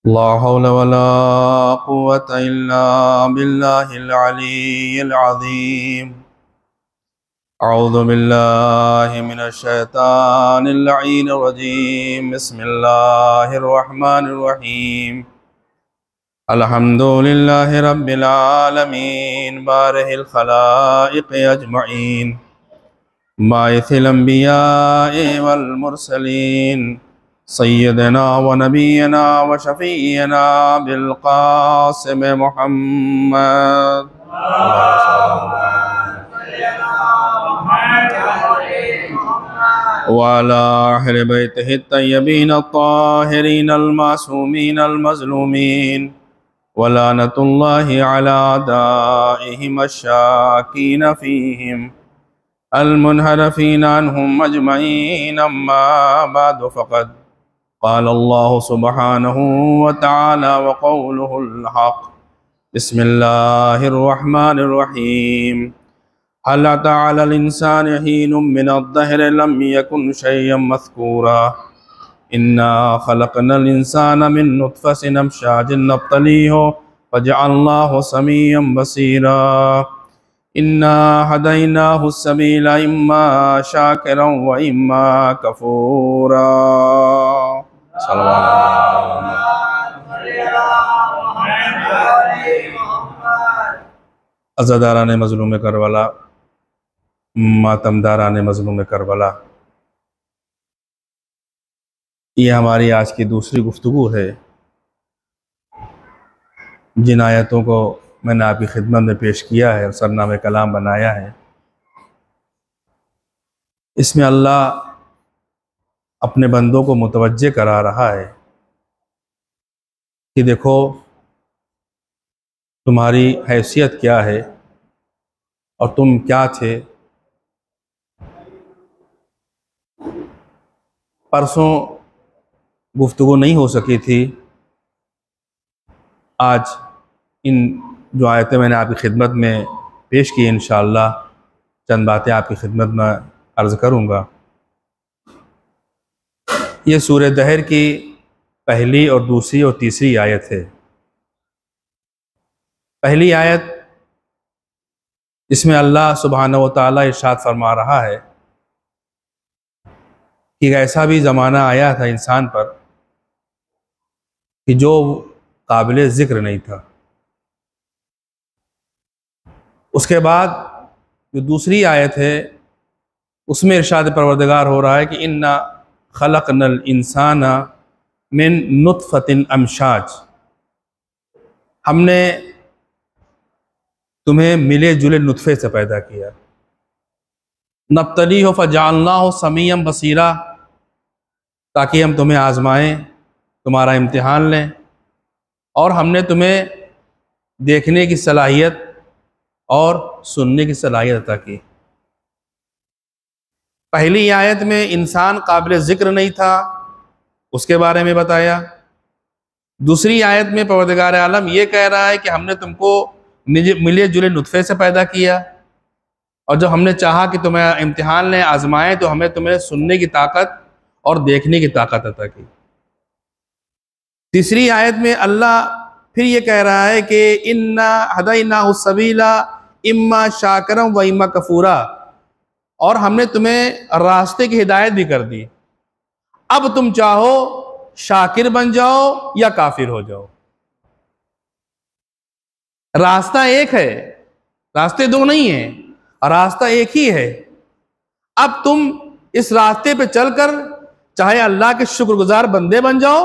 ला हौला वला कुव्वता इल्ला बिल्लाहिल अलिय्यिल अज़ीम। अऊज़ु बिल्लाहि मिनश शैतानिर लईनिर रजीम। बिस्मिल्लाहिर रहमानिर रहीम। अल्हम्दुलिल्लाहि रब्बिल आलमीन बारिहिल खलाइक़ि अजमईन बाइसिल अंबियाइ वल मुरसलीन सय्यदना व नबीना व शफ़ीना बिल क़ासिम मुहम्मद व अला अहलि बैतिहि तय्यबीन अत्ताहिरीन अल मासूमीन अल मज़लूमीन व लानतुल्लाहि अला अदाइहिम अश्शाकीन फ़ीहिम अल-मुनहरफ़ीन अन्हुम अजमईन। अम्मा बअद फ़क़द क़ाल अल्लाहु सुब्हानहु व तआला व क़ौलुहुल हक़। बिस्मिल्लाहिर रहमानिर रहीम। हल अता अलल इंसानि हीनुम मिनद-दहरि लम यकुन शय्यन मज़कूरा। इन्ना ख़लक़नल इंसाना मिन नुत्फ़तिन अमशाजिन नब्तलीहु फ़जअलनाहु समीअन बसीरा। इन्ना हदैनाहु सबीला इम्मा शाकिरन व इम्मा कफूरा। अज़ादारान मज़लूम करबला, मातमदारान मज़लूम करबला, ये हमारी आज की दूसरी गुफ्तगू है। जिन आयतों को मैंने आपकी खिदमत में पेश किया है और सरनामे कलाम बनाया है, इसमें अल्लाह अपने बंदों को मुतवज्जे करा रहा है कि देखो तुम्हारी हैसियत क्या है और तुम क्या थे। परसों गुफ्तगू नहीं हो सकी थी, आज इन जो आयतें मैंने आपकी खिदमत में पेश की, इंशाअल्लाह चंद बातें आपकी खिदमत में अर्ज़ करूँगा। ये सूरह दहर की पहली और दूसरी और तीसरी आयत है। पहली आयत, इसमें अल्लाह सुब्हानहु व तआला इरशाद फरमा रहा है कि ऐसा भी ज़माना आया था इंसान पर कि जो काबिल ज़िक्र नहीं था। उसके बाद जो दूसरी आयत है उसमें इरशाद परवरदिगार हो रहा है कि इन्ना खलक़नल इंसाना मिन नुत्फ़तिन अमशाज, हमने तुम्हें मिले जुले नुत्फ़े से पैदा किया। नब्तलीहु फ़जअलनाहु समीअन बसीरा, ताकि हम तुम्हें आज़माएं, तुम्हारा इम्तिहान लें, और हमने तुम्हें देखने की सलाहियत और सुनने की सलाहियत अता की। पहली आयत में इंसान काबिल ज़िक्र नहीं था, उसके बारे में बताया। दूसरी आयत में परवरदिगार आलम ये कह रहा है कि हमने तुमको मिले जुले नुत्फ़े से पैदा किया, और जब हमने चाहा कि तुम्हें इम्तिहान लें, आजमाएं, तो हमें तुम्हें सुनने की ताकत और देखने की ताकत अता की। तीसरी आयत में अल्लाह फिर ये कह रहा है कि इन्ना हदैनाहु सबीला इम्मा शाकिरन व इम्मा कफूरा, और हमने तुम्हें रास्ते की हिदायत भी कर दी। अब तुम चाहो शाकिर बन जाओ या काफिर हो जाओ। रास्ता एक है, रास्ते दो नहीं है, रास्ता एक ही है। अब तुम इस रास्ते पे चलकर चाहे अल्लाह के शुक्रगुजार बंदे बन जाओ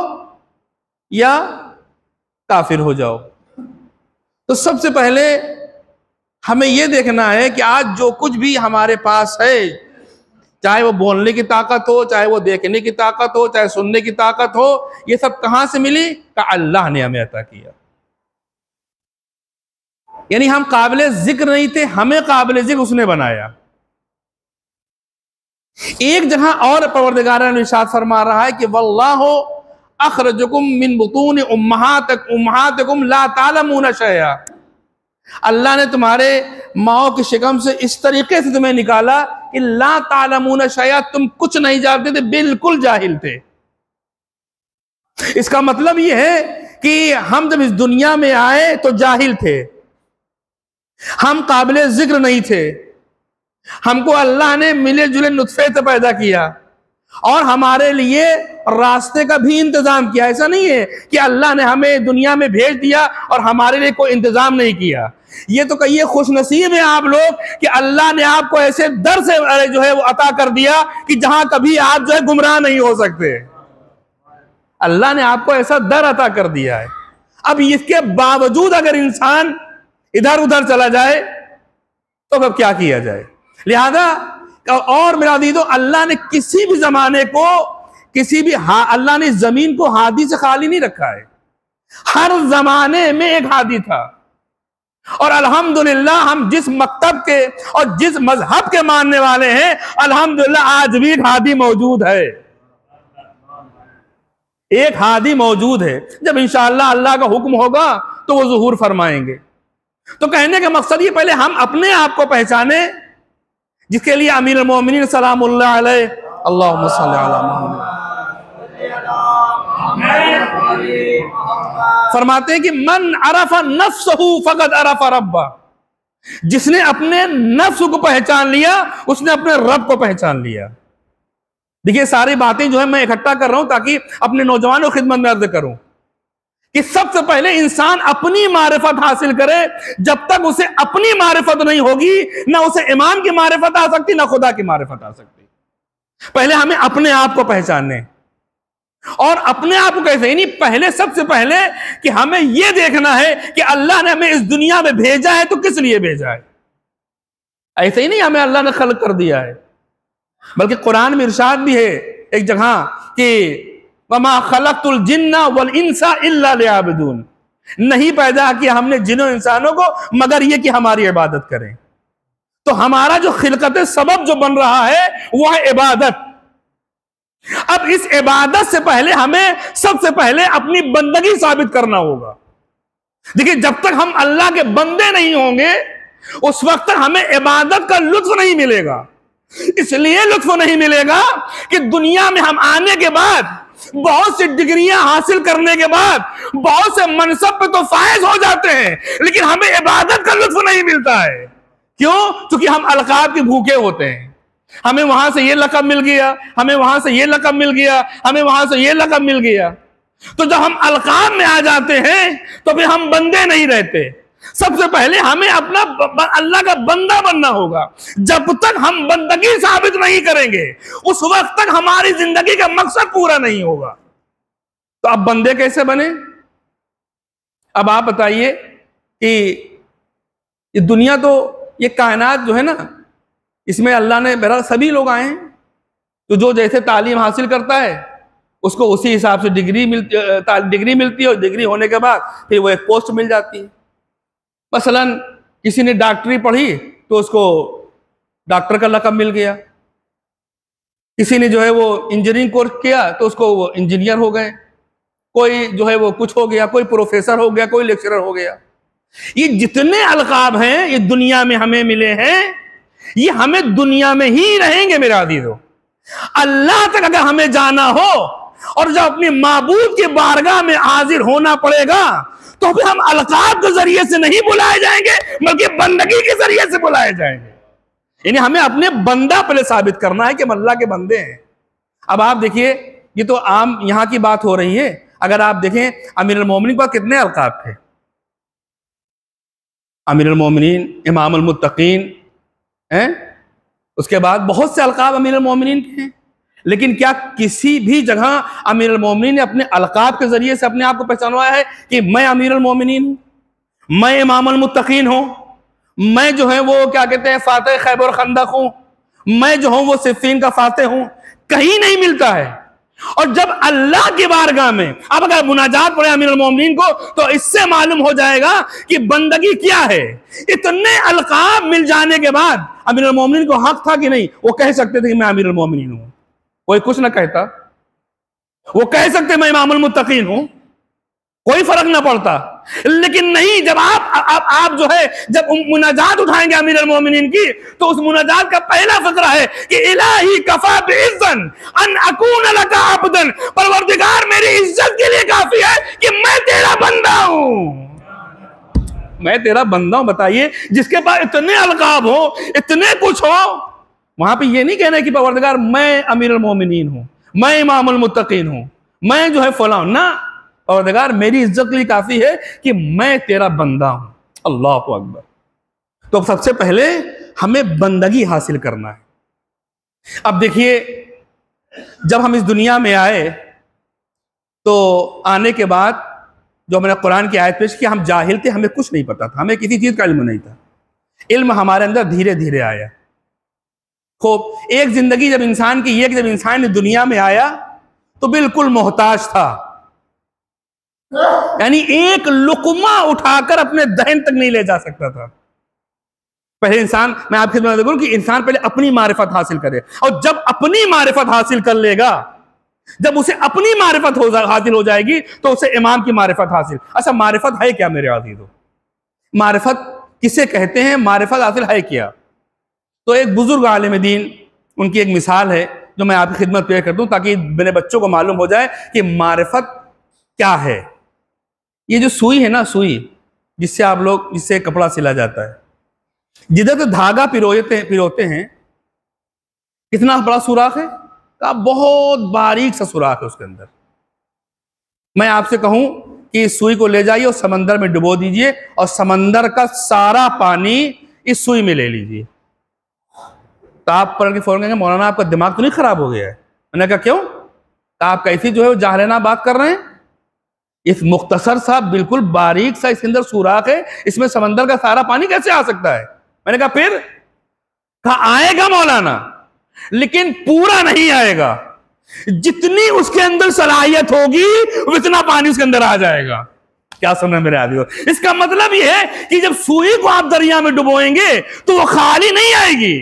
या काफिर हो जाओ। तो सबसे पहले हमें यह देखना है कि आज जो कुछ भी हमारे पास है, चाहे वो बोलने की ताकत हो, चाहे वो देखने की ताकत हो, चाहे सुनने की ताकत हो, ये सब कहां से मिली? का अल्लाह ने हमें अता किया। यानी हम काबिल जिक्र नहीं थे, हमें काबिल जिक्र उसने बनाया। एक जगह और परवरदिगार ने इरशाद फरमा रहा है कि वल्लाहु अखरजकुम मिन बुतून उम्महातिकुम ला तालमून शैया, अल्लाह ने तुम्हारे माओ की शिकम से इस तरीके से तुम्हें निकाला कि ला तालमून शैया, तुम कुछ नहीं जानते थे, बिल्कुल जाहिल थे। इसका मतलब यह है कि हम जब इस दुनिया में आए तो जाहिल थे, हम काबिल जिक्र नहीं थे, हमको अल्लाह ने मिले जुले नुत्फे से पैदा किया और हमारे लिए रास्ते का भी इंतजाम किया। ऐसा नहीं है कि अल्लाह ने हमें दुनिया में भेज दिया और हमारे लिए कोई इंतजाम नहीं किया। ये तो कहिए खुशनसीब है आप लोग कि अल्लाह ने आपको ऐसे दर से जो है वो अता कर दिया कि जहां कभी आप जो है गुमराह नहीं हो सकते। अल्लाह ने आपको ऐसा दर अता कर दिया है। अब इसके बावजूद अगर इंसान इधर उधर चला जाए तो अब क्या किया जाए। लिहाजा और मेरा दीदो, अल्लाह ने किसी भी जमाने को अल्लाह ने जमीन को हादी से खाली नहीं रखा है। हर जमाने में एक हादी था और अल्हम्दुलिल्लाह हम जिस मकतब के और जिस मजहब के मानने वाले हैं, अल्हम्दुलिल्लाह आज भी एक हादी मौजूद है, एक हादी मौजूद है। जब इंशाअल्लाह अल्लाह का हुक्म होगा तो वो ज़ुहूर फरमाएंगे। तो कहने का मकसद ये, पहले हम अपने आप को पहचाने, जिसके लिए अमीर मोमिनीन सलामुल्लाह अलैह अल्लाहुम्मा सल्ली अला मुहम्मद फरमाते हैं कि मन अरफा नफ्सहू फकद अरफा रब्बा, जिसने अपने नफ्स को पहचान लिया उसने अपने रब को पहचान लिया। देखिए सारी बातें जो है मैं इकट्ठा कर रहा हूं ताकि अपने नौजवानों की खिदमत में अर्ज करूं कि सबसे पहले इंसान अपनी मारिफत हासिल करे। जब तक उसे अपनी मारिफत नहीं होगी, ना उसे इमाम की मारिफत आ सकती, ना खुदा की मारिफत आ सकती। पहले हमें अपने आप को पहचानने, और अपने आप को कैसे, यानी पहले सबसे पहले कि हमें यह देखना है कि अल्लाह ने हमें इस दुनिया में भेजा है तो किस लिए भेजा है। ऐसे ही नहीं हमें अल्लाह ने खल्क कर दिया है, बल्कि कुरान में इरशाद भी है एक जगह कि वमा खलक़तुल जिन्ना वल इंसा इल्ला लियअबुदून, नहीं पैदा किया हमने जिन्नों इंसानों को मगर ये कि हमारी इबादत करें। तो हमारा जो खिलकत सबब जो बन रहा है वो है इबादत। अब इस इबादत से पहले हमें सबसे पहले अपनी बंदगी साबित करना होगा। देखिए जब तक हम अल्लाह के बंदे नहीं होंगे उस वक्त तक हमें इबादत का लुत्फ नहीं मिलेगा। इसलिए लुत्फ नहीं मिलेगा कि दुनिया में हम आने के बाद, बहुत सी डिग्रियां हासिल करने के बाद, बहुत से मनसब पे तो फायज हो जाते हैं, लेकिन हमें इबादत का लुत्फ नहीं मिलता है। क्यों? क्योंकि हम अलकाब के भूखे होते हैं। हमें वहां से ये लक़ब मिल गया, हमें वहां से ये लक़ब मिल गया, हमें वहां से ये लक़ब मिल गया। तो जब हम अलकाब में आ जाते हैं तो फिर हम बंदे नहीं रहते। सबसे पहले हमें अपना अल्लाह का बंदा बनना होगा। जब तक हम बंदगी साबित नहीं करेंगे उस वक्त तक हमारी जिंदगी का मकसद पूरा नहीं होगा। तो अब बंदे कैसे बने? अब आप बताइए कि ये दुनिया, तो ये कायनात जो है ना, इसमें अल्लाह ने बहरहाल सभी लोग आए हैं, तो जो जैसे तालीम हासिल करता है उसको उसी हिसाब से डिग्री मिलती है, और डिग्री होने के बाद फिर वो एक पोस्ट मिल जाती है। मसलन किसी ने डॉक्टरी पढ़ी तो उसको डॉक्टर का लक़ब मिल गया, किसी ने जो है वो इंजीनियरिंग कोर्स किया तो उसको वो इंजीनियर हो गए, कोई जो है वो कुछ हो गया, कोई प्रोफेसर हो गया, कोई लेक्चरर हो गया। ये जितने अलकाब हैं ये दुनिया में हमें मिले हैं, ये हमें दुनिया में ही रहेंगे मेरे अज़ीज़ों। अल्लाह तक अगर हमें जाना हो और जब अपनी माबूद की बारगाह में हाजिर होना पड़ेगा तो फिर हम अलकाब के जरिए से नहीं बुलाए जाएंगे बल्कि बंदगी के जरिए से बुलाए जाएंगे। यानी हमें अपने बंदा पहले साबित करना है कि हम अल्लाह के बंदे हैं। अब आप देखिए, ये तो आम यहां की बात हो रही है। अगर आप देखें अमीरुल मोमिनीन पर कितने अलकाब थे, अमीरुल मोमिनीन, इमामुल मुत्तकीन हैं, उसके बाद बहुत से अलकाब अमीरुल मोमिनीन के हैं। लेकिन क्या किसी भी जगह अमीरुल मोमिनीन ने अपने अलकाब के जरिए से अपने आप को पहचानवाया है कि मैं अमीरुल मोमिनीन हूं, मैं इमामुल मुत्तकीन हूं, मैं जो है वो क्या कहते हैं फातिह खैबर खंदक हूं, मैं जो हूं वो सिफ़ीन का फातिह हूं? कहीं नहीं मिलता है। और जब अल्लाह की बारगाह में अब अगर मुनाजात पड़े अमीरुल मोमिनीन को तो इससे मालूम हो जाएगा कि बंदगी क्या है। इतने अलकाब मिल जाने के बाद अमीरुल मोमिनीन को हक था कि नहीं वो कह सकते थे कि मैं अमीरुल मोमिनीन हूं? कोई कुछ ना कहता। वो कह सकते मैं इमामुल मुत्तकीन हूं, कोई फर्क ना पड़ता। लेकिन नहीं, जब आप जो है जब मुनाजात उठाएंगे अमीरुल मोमिनीन की तो उस मुनाजात का पहला फकरा है कि इलाही कफा बिइज़्ज़न अन अकून लका अब्दन, परवरदिगार मेरी इज्जत के लिए काफी है कि मैं तेरा मैं तेरा बंदा हूं। बताइए, जिसके पास इतने अलकाब हो, इतने कुछ हो, वहां पे ये नहीं कहना कि परवरदिगार मैं अमीरुल मोमिनीन हूं, मैं इमामुल मुत्तकीन हूं, मैं जो है फलां ना। परवरदिगार मेरी इज्जत के लिए काफी है कि मैं तेरा बंदा हूं। अल्लाह अकबर। तो सबसे पहले हमें बंदगी हासिल करना है। अब देखिए, जब हम इस दुनिया में आए तो आने के बाद जो हमने कुरान की आयत पेश की, हम जाहिल थे, हमें कुछ नहीं पता था, हमें किसी चीज का इल्म नहीं था। इल्म हमारे अंदर धीरे धीरे आया। खूब एक जिंदगी जब इंसान की, एक जब इंसान दुनिया में आया तो बिल्कुल मोहताज था, यानी एक लुकमा उठाकर अपने दहन तक नहीं ले जा सकता था। पहले इंसान, मैं आपके खिदमत में बोलूं कि इंसान पहले अपनी मारिफत हासिल करे, और जब अपनी मारिफत हासिल कर लेगा, जब उसे अपनी मारिफत हासिल हो जाएगी तो उसे इमाम की मारिफत हासिल। अच्छा, मारिफत है क्या मेरे अज़ीज़ों? मारिफत किसे कहते हैं? मारिफत हासिल है क्या? तो एक बुजुर्ग आलिम दीन, उनकी एक मिसाल है जो मैं आपकी खिदमत पेश कर दूं ताकि मेरे बच्चों को मालूम हो जाए कि मारिफत क्या है। ये जो सुई है ना, सुई जिससे आप लोग, जिससे कपड़ा सिला जाता है, जिधर से धागा पिरोते हैं, कितना बड़ा सुराख है? का बहुत बारीक सा सुराख है उसके अंदर। मैं आपसे कहूं कि इस सुई को ले जाइए और समंदर में डुबो दीजिए, और समंदर का सारा पानी इस सुई में ले लीजिए। तो आप पढ़ के फौरन कहेंगे, मौलाना आपका दिमाग तो नहीं खराब हो गया है? मैंने कहा क्यों? तो आप कैसी जो है वो जाहलाना बात कर रहे हैं। इस मुख्तसर सा बिल्कुल बारीक सा इसके अंदर सुराख है, इसमें समंदर का सारा पानी कैसे आ सकता है? मैंने कहा फिर? कहा आएगा मौलाना, लेकिन पूरा नहीं आएगा। जितनी उसके अंदर सलाहियत होगी उतना पानी उसके अंदर आ जाएगा। क्या सुन रहे मेरे आदमी? इसका मतलब यह है कि जब सुई को आप दरिया में डुबोएंगे तो वो खाली नहीं आएगी।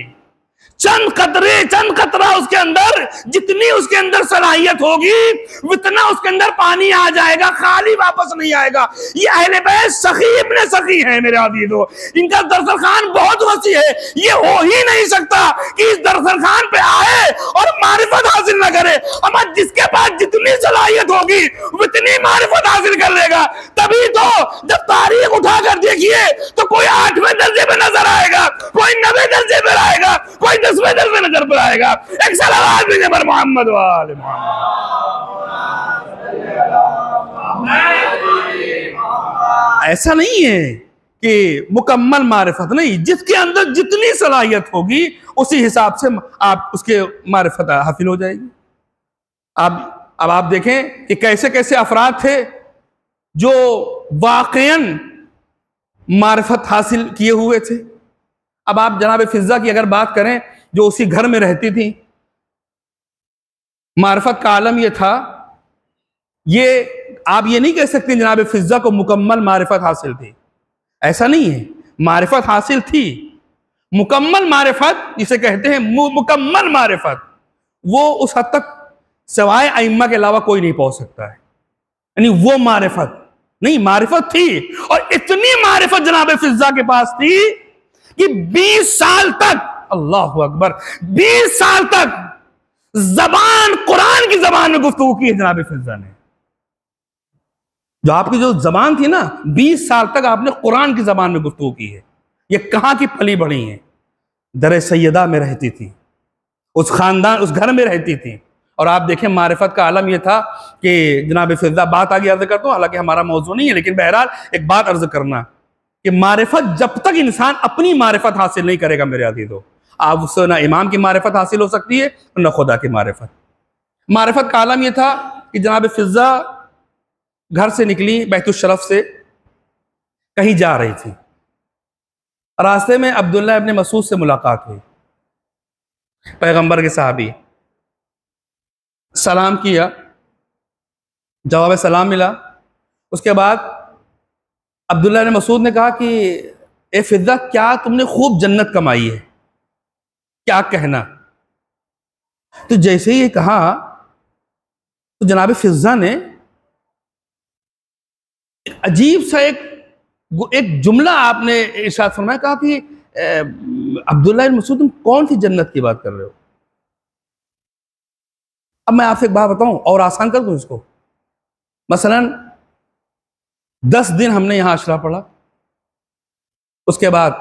चंद कतरा उसके अंदर, जितनी उसके अंदर सलाहियत होगी उतना उसके अंदर पानी आ जाएगा, खाली वापस नहीं आएगा। ये अहले बैत सखी इब्ने सखी है मेरे अज़ीज़ों, इनका दरसरखान बहुत वसी है। ये हो ही नहीं सकता कि इस दरसरखान पे आए और मारिफत हासिल न करे। अमर जिसके पास जितनी सलाहियत होगी उतनी मारिफत हासिल कर लेगा। तभी तो जब तारीख उठा कर देखिए तो कोई 8वें दर्जे पे नजर आएगा, कोई 9वें दर्जे पे आएगा, कोई 10वें दर्जे नजर पर आएगा। एक सलावत भेजे पर मोहम्मद वाले मोहम्मद। ऐसा नहीं है कि मुकम्मल मारिफत नहीं, जिसके अंदर जितनी सलाहियत होगी उसी हिसाब से आप उसके मारिफत हासिल हो जाएगी। अब आप देखें कि कैसे कैसे अफराद थे जो वाकईन मारिफत हासिल किए हुए थे। अब आप जनाब फिजा की अगर बात करें, जो उसी घर में रहती थी, मारिफत का आलम यह था, ये आप ये नहीं कह सकते जनाब फिजा को मुकम्मल मारिफत हासिल थी। ऐसा नहीं है, मारिफत हासिल थी। मुकम्मल मारिफत जिसे कहते हैं मुकम्मल मारिफत, वो उस हद तक सिवाय अइम्मा के अलावा कोई नहीं पहुंच सकता है। यानी वो मारिफत नहीं, मारिफत थी, और इतनी मारिफत जनाब फिजा के पास थी कि 20 साल तक, अल्लाह अकबर, 20 साल तक जबान, कुरान की जबान में गुफ्तगू की है जनाब फिजा ने। जो आपकी जो जबान थी ना, 20 साल तक आपने कुरान की जबान में गुफ्तगू की है। ये कहां की पली बढ़ी है? दर सैयदा में रहती थी, उस खानदान, उस घर में रहती थी। और आप देखें मारिफत का आलम यह था कि जनाब फिजा, बात आगे अर्ज करता हूं, हालांकि हमारा मौजू नहीं है, लेकिन बहरहाल एक बात अर्ज करना कि मारिफत, जब तक इंसान अपनी मारिफत हासिल नहीं करेगा मेरे अज़ीज़ों, आप उससे ना इमाम की मारिफत हासिल हो सकती है न खुदा की मारिफत। मारिफत का आलम यह था कि जनाब फिजा घर से निकली, बैतुल शरफ से कहीं जा रही थी। रास्ते में अब्दुल्लाह इब्ने मसूद से मुलाकात हुई, पैगंबर के सहाबी। सलाम किया, जवाब सलाम मिला। उसके बाद अब्दुल्लाह इब्ने मसूद ने कहा कि ए फिजा, क्या तुमने खूब जन्नत कमाई है, क्या कहना? तो जैसे ही ये कहा तो जनाब फिजा ने अजीब सा एक जुमला आपने इरशाद फरमाया, कहा कि अब्दुल्लाह इब्ने मसूद, तुम कौन सी जन्नत की बात कर रहे हो? अब मैं आपसे एक बात बताऊं और आसान कर दूं इसको। मसलन 10 दिन हमने यहां अशरा पढ़ा, उसके बाद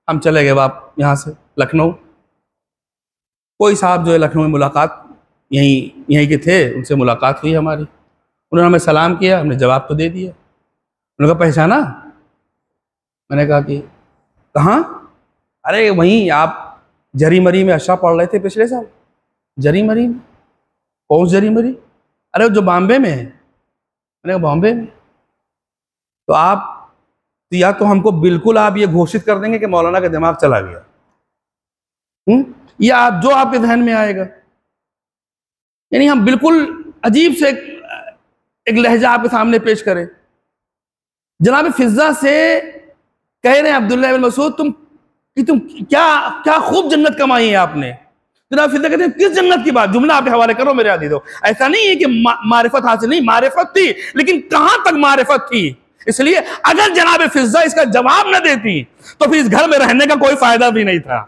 हम चले गए यहाँ से लखनऊ। कोई साहब जो है लखनऊ में मुलाकात यहीं के थे, उनसे मुलाकात हुई हमारी। उन्होंने हमें सलाम किया, हमने जवाब तो दे दिया। उन्होंने कहा पहचाना? मैंने कहा कि कहाँ? अरे वहीं आप जरी मरी में अशरा पढ़ रहे थे पिछले साल। जरी मरी में? कौन जरी मरी? अरे जो बॉम्बे में है। मैंने कहा बॉम्बे में? तो आप या तो हमको बिल्कुल आप ये घोषित कर देंगे कि मौलाना का दिमाग चला गया, या आप जो आपके ध्यान में आएगा। यानी हम बिल्कुल अजीब से एक लहजा आपके सामने पेश करें। जनाब फिजा से कह रहे हैं अब्दुल्लाह इब्न मसूद, तुम क्या खूब जन्नत कमाई है आपने। जनाब फिजा कहते हैं किस जन्नत की बात? जुमला आप हवाले करो मेरे आदि दो। ऐसा नहीं है कि मारिफत हासिल नहीं, मारिफत थी, लेकिन कहां तक मारिफत थी। इसलिए अगर जनाब फिजा इसका जवाब न देती तो फिर इस घर में रहने का कोई फायदा भी नहीं था।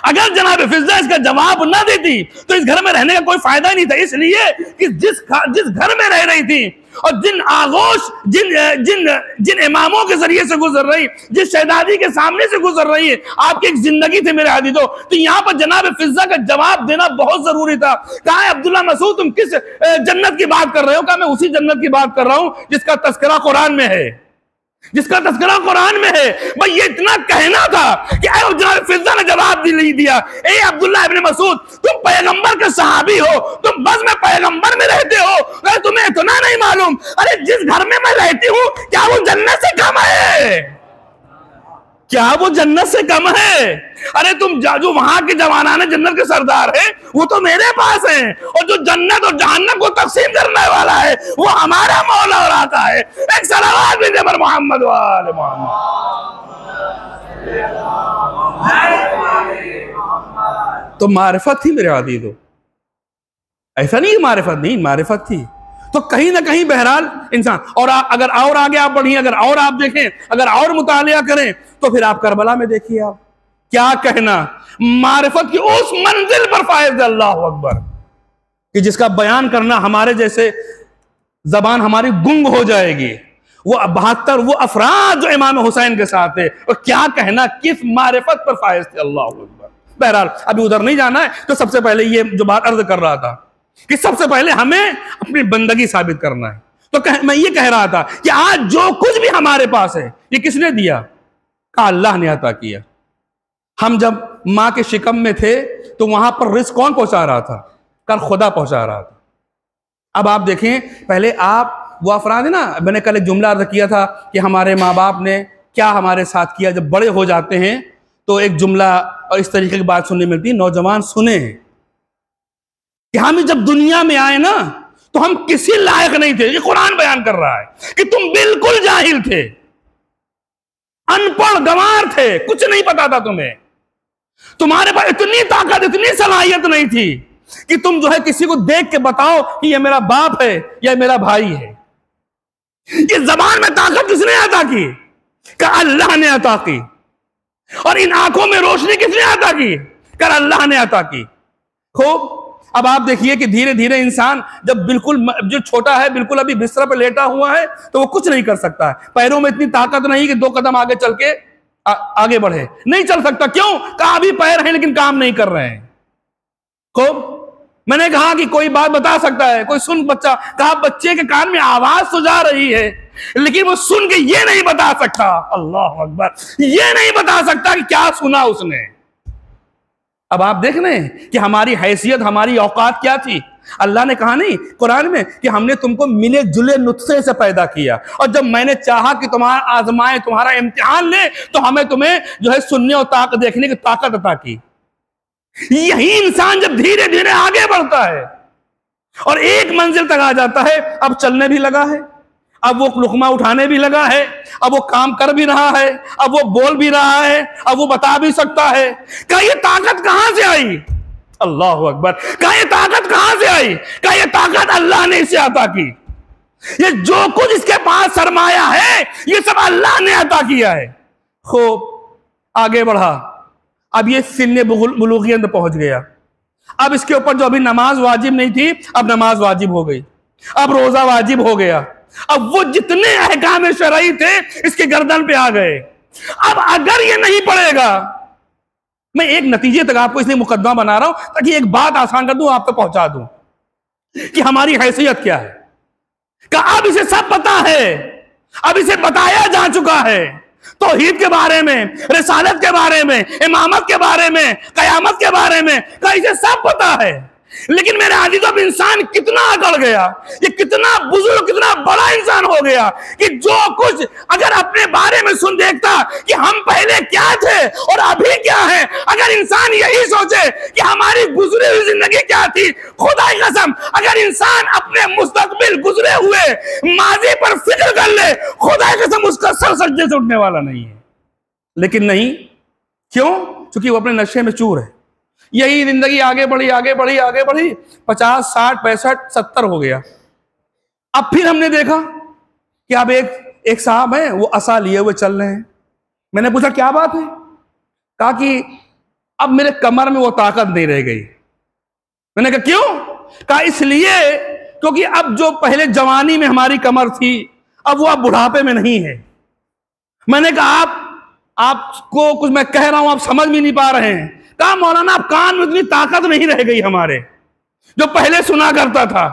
अगर जनाब फिजा इसका जवाब न देती तो इस घर में रहने का कोई फायदा ही नहीं था। इसलिए कि जिस घर में रह रही थी और जिन आगोश जिन इमामों के जरिए से गुजर रही, जिस शहजादी के सामने से गुजर रही है, आपकी एक जिंदगी थी मेरे आदि तो यहाँ पर जनाब फिजा का जवाब देना बहुत जरूरी था। कहा है अब्दुल्ला मसूद तुम किस जन्नत की बात कर रहे हो? कहा मैं उसी जन्नत की बात कर रहा हूं जिसका तस्करा कुरान में है, जिसका तस्करा कुरान में है। भाई ये इतना कहना था कि जनाब फिजा ने जवाब दिया, ए अब्दुल्ला इब्न मसूद तुम पैगंबर के सहाबी हो, तुम बस में पैगंबर में रहते हो, अरे तुम्हें इतना नहीं मालूम? अरे जिस घर में मैं रहती हूँ क्या वो जन्नत से कम है? क्या वो जन्नत से कम है? अरे तुम जो वहां के जवानाने जन्नत के सरदार है वो तो मेरे पास है, और जो जन्नत और जहन्नम को तकसीम करने वाला है वो हमारा मौला और आता है। एक सलावत भी पर मोहम्मद वाले मोहम्मद। तो मारिफत थी मेरे आदि तो, ऐसा नहीं मारिफत नहीं, मारिफत थी। तो कहीं ना कहीं बहरहाल इंसान, और अगर और आगे आप बढ़िए, अगर और आप देखें, अगर और मुतालिया करें तो फिर आप करबला में देखिए, आप क्या कहना, मारिफत की उस मंजिल पर फायद, अल्लाह अकबर, कि जिसका बयान करना हमारे जैसे जबान हमारी गुंग हो जाएगी। वो 72 वो अफराद जो इमाम हुसैन के साथ है, और क्या कहना किस मारिफत पर फायद थे, अल्लाह अकबर। बहरहाल अभी उधर नहीं जाना है। तो सबसे पहले ये जो बात अर्ज कर रहा था कि सबसे पहले हमें अपनी बंदगी साबित करना है। तो मैं ये कह रहा था कि आज जो कुछ भी हमारे पास है ये किसने दिया? कहा अल्लाह ने अता किया। हम जब मां के शिकम में थे तो वहां पर रिस्क कौन पहुंचा रहा था? कल खुदा पहुंचा रहा था। अब आप देखें, पहले आप वो अफराद है ना, मैंने कल एक जुमला अर्ज किया था कि हमारे माँ बाप ने क्या हमारे साथ किया। जब बड़े हो जाते हैं तो एक जुमला और इस तरीके की बात सुनने मिलती है, नौजवान सुने कि हम जब दुनिया में आए ना तो हम किसी लायक नहीं थे। ये कुरान बयान कर रहा है कि तुम बिल्कुल जाहिल थे, अनपढ़ गंवार थे, कुछ नहीं पता था तुम्हें। तुम्हारे पास इतनी ताकत, इतनी सलाहियत नहीं थी कि तुम जो है किसी को देख के बताओ कि ये मेरा बाप है या मेरा भाई है। ये जबान में ताकत किसने अता की? क्या अल्लाह ने अता की। और इन आंखों में रोशनी किसने अता की? क्या अल्लाह ने अता की। खूब। अब आप देखिए कि धीरे धीरे इंसान जब बिल्कुल जो छोटा है, बिल्कुल अभी बिस्तर पर लेटा हुआ है, तो वो कुछ नहीं कर सकता है। पैरों में इतनी ताकत नहीं कि 2 कदम आगे चल के आगे बढ़े, नहीं चल सकता। क्यों? कहा अभी पैर हैं लेकिन काम नहीं कर रहे हैं। खूब। मैंने कहा कि कोई बात बता सकता है, कोई सुन बच्चा, कहा बच्चे के कान में आवाज तो जा रही है लेकिन वो सुन के ये नहीं बता सकता, अल्लाह अकबर, ये नहीं बता सकता कि क्या सुना उसने। अब आप देख रहे हैं कि हमारी हैसियत, हमारी औकात क्या थी। अल्लाह ने कहा नहीं कुरान में कि हमने तुमको मिले जुले नुत्फे से पैदा किया, और जब मैंने चाहा कि तुम्हारा आजमाए, तुम्हारा इम्तिहान ले, तो हमें तुम्हें जो है सुनने और ताकत देखने की ताकत अता की। यही इंसान जब धीरे धीरे आगे बढ़ता है और एक मंजिल तक आ जाता है, अब चलने भी लगा है, अब वो लुकमा उठाने भी लगा है, अब वो काम कर भी रहा है, अब वो बोल भी रहा है, अब वो बता भी सकता है। क्या ये ताकत कहां से आई? अल्लाह अकबर। क्या ये ताकत कहां से आई? क्या ये ताकत अल्लाह ने इसे अता की। ये जो कुछ इसके पास सरमाया है ये सब अल्लाह ने अता किया है। खूब आगे बढ़ा, अब ये सिन्ने बुलूगियत में पहुंच गया। अब इसके ऊपर जो अभी नमाज वाजिब नहीं थी, अब नमाज वाजिब हो गई, अब रोजा वाजिब हो गया, अब वो जितने अहकाम शरई थे इसके गर्दन पे आ गए। अब अगर ये नहीं पड़ेगा, मैं एक नतीजे तक आपको इसलिए मुकदमा बना रहा हूं ताकि एक बात आसान कर दूं, आप तक पहुंचा दूं कि हमारी हैसियत क्या है। कि अब इसे सब पता है, अब इसे बताया जा चुका है, तौहीद के बारे में, रिसालत के बारे में, इमामत के बारे में, कयामत के बारे में, का इसे सब पता है। लेकिन मेरे आदि तो इंसान कितना अकड़ गया, ये कितना बुजुर्ग, कितना बड़ा इंसान हो गया कि जो कुछ अगर अपने बारे में सुन देखता कि हम पहले क्या थे और अभी क्या है, अगर इंसान यही सोचे कि हमारी गुजरी हुई जिंदगी क्या थी, खुदा की कसम अगर इंसान अपने मुस्तकबिल गुजरे हुए माजी पर फिक्र कर ले, खुदा की कसम उसका सर सजदे से उठने वाला नहीं है। लेकिन नहीं, क्यों? क्योंकि वो अपने नशे में चूर है। यही जिंदगी आगे बढ़ी, आगे बढ़ी, आगे बढ़ी, 50, 60, 65, 70 हो गया। अब फिर हमने देखा कि अब एक साहब हैं, वो असा लिए हुए चल रहे हैं। मैंने पूछा क्या बात है? कहा कि अब मेरे कमर में वो ताकत नहीं रह गई। मैंने कहा क्यों? कहा इसलिए क्योंकि अब जो पहले जवानी में हमारी कमर थी, अब वो अब बुढ़ापे में नहीं है। मैंने कहा आपको कुछ मैं कह रहा हूं, आप समझ भी नहीं पा रहे हैं। कहा मौलाना आप कान में उतनी ताकत नहीं रह गई हमारे, जो पहले सुना करता था।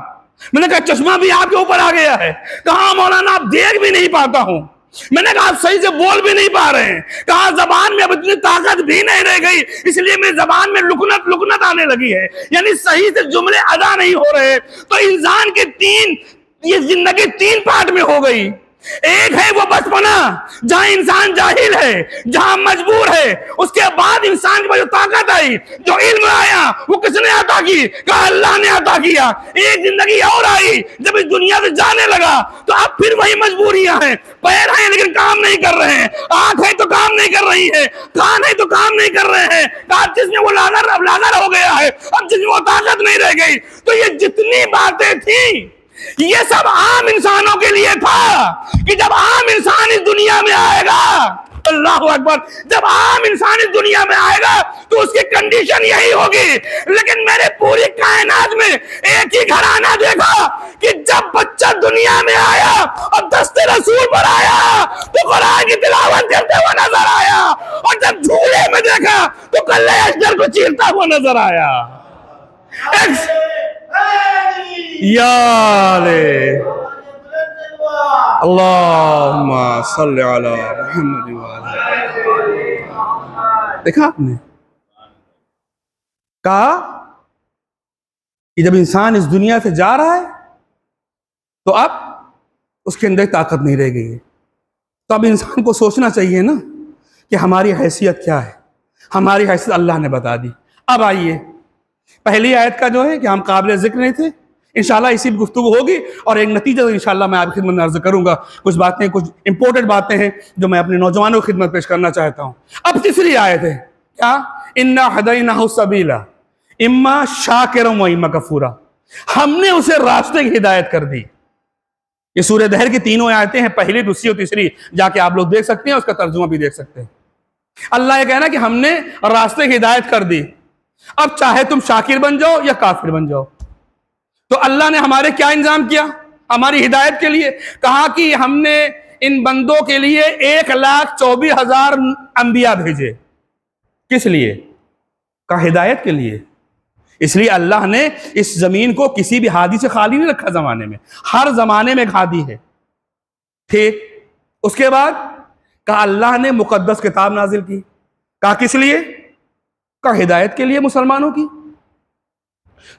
मैंने कहा चश्मा भी आपके ऊपर आ गया है। कहा मौलाना आप देख भी नहीं पाता हूं। मैंने कहा आप सही से बोल भी नहीं पा रहे हैं। कहा जबान में अब इतनी ताकत भी नहीं रह गई, इसलिए मेरी जबान में लुकनत आने लगी है, यानी सही से जुमले अदा नहीं हो रहे। तो इंसान के ये जिंदगी 3 पार्ट में हो गई। एक है वो बचपना, जहां इंसान जाहिल है, जहां मजबूर है। उसके बाद इंसान के पास जो ताकत आई, जो इल्म आया, वो किसने अता की? कहा अल्लाह ने अता किया। एक जिंदगी और आई, जब इस दुनिया से जाने लगा तो अब फिर वही मजबूरियां हैं। पैर हैं लेकिन काम नहीं कर रहे हैं, आंख है तो काम नहीं कर रही है, कान है तो काम नहीं कर रहे हैं, कहा जिसमें वो लागर हो गया है, अब जिसमें वो ताकत नहीं रह गई। तो ये जितनी बातें थी, ये सब आम इंसानों के लिए था कि जब आम इंसान इस दुनिया में आएगा, अल्लाहु अकबर, जब आम इंसान इस दुनिया में आएगा तो उसकी कंडीशन यही होगी। लेकिन मैंने पूरी कायनात में एक ही घराना देखा कि जब बच्चा दुनिया में आया और दस्ते रसूल पर आया तो कुरान की तिलावत करते हुआ नजर आया, और जब झूले में देखा तो कल्ले अजगर को चीरता हुआ नजर आया। अल्लाहुम्मा सल्ली अला मुहम्मद व अला। देखा आपने? कहा कि जब इंसान इस दुनिया से जा रहा है तो अब उसके अंदर ताकत नहीं रह गई है। तो अब इंसान को सोचना चाहिए ना कि हमारी हैसियत क्या है। हमारी हैसियत अल्लाह ने बता दी। अब आइए, पहली आयत का जो है कि हम काबिल जिक्र नहीं थे, इंशाल्लाह इसी भी गुफ्तगू होगी और एक नतीजा तो इंशाल्लाह मैं आपकी खिदमत में अर्ज करूंगा। कुछ बातें, कुछ इंपॉर्टेंट बातें हैं जो मैं अपने नौजवानों की खिदमत पेश करना चाहता हूं। अब तीसरी आयत है क्या? इन्ना हदैनाहु सबीला इम्मा शाकिरम व इम्मा कफूरा। हमने उसे रास्ते की हिदायत कर दी। ये सूरह दहर की तीनों आयतें हैं, पहली, दूसरी और तीसरी, जाके आप लोग देख सकते हैं, उसका तर्जुमा भी देख सकते हैं। अल्लाह ये कहना कि हमने रास्ते की हिदायत कर दी, अब चाहे तुम शाकिर बन जाओ या काफिर बन जाओ। तो अल्लाह ने हमारे क्या इंतजाम किया हमारी हिदायत के लिए? कहा कि हमने इन बंदों के लिए 1,24,000 अंबिया भेजे। किस लिए? का हिदायत के लिए। इसलिए अल्लाह ने इस जमीन को किसी भी हादी से खाली नहीं रखा। जमाने में, हर जमाने में एक हादी है, ठीक। उसके बाद कहा अल्लाह ने मुकद्दस किताब नाजिल की। कहा किस लिए? का हिदायत के लिए मुसलमानों की।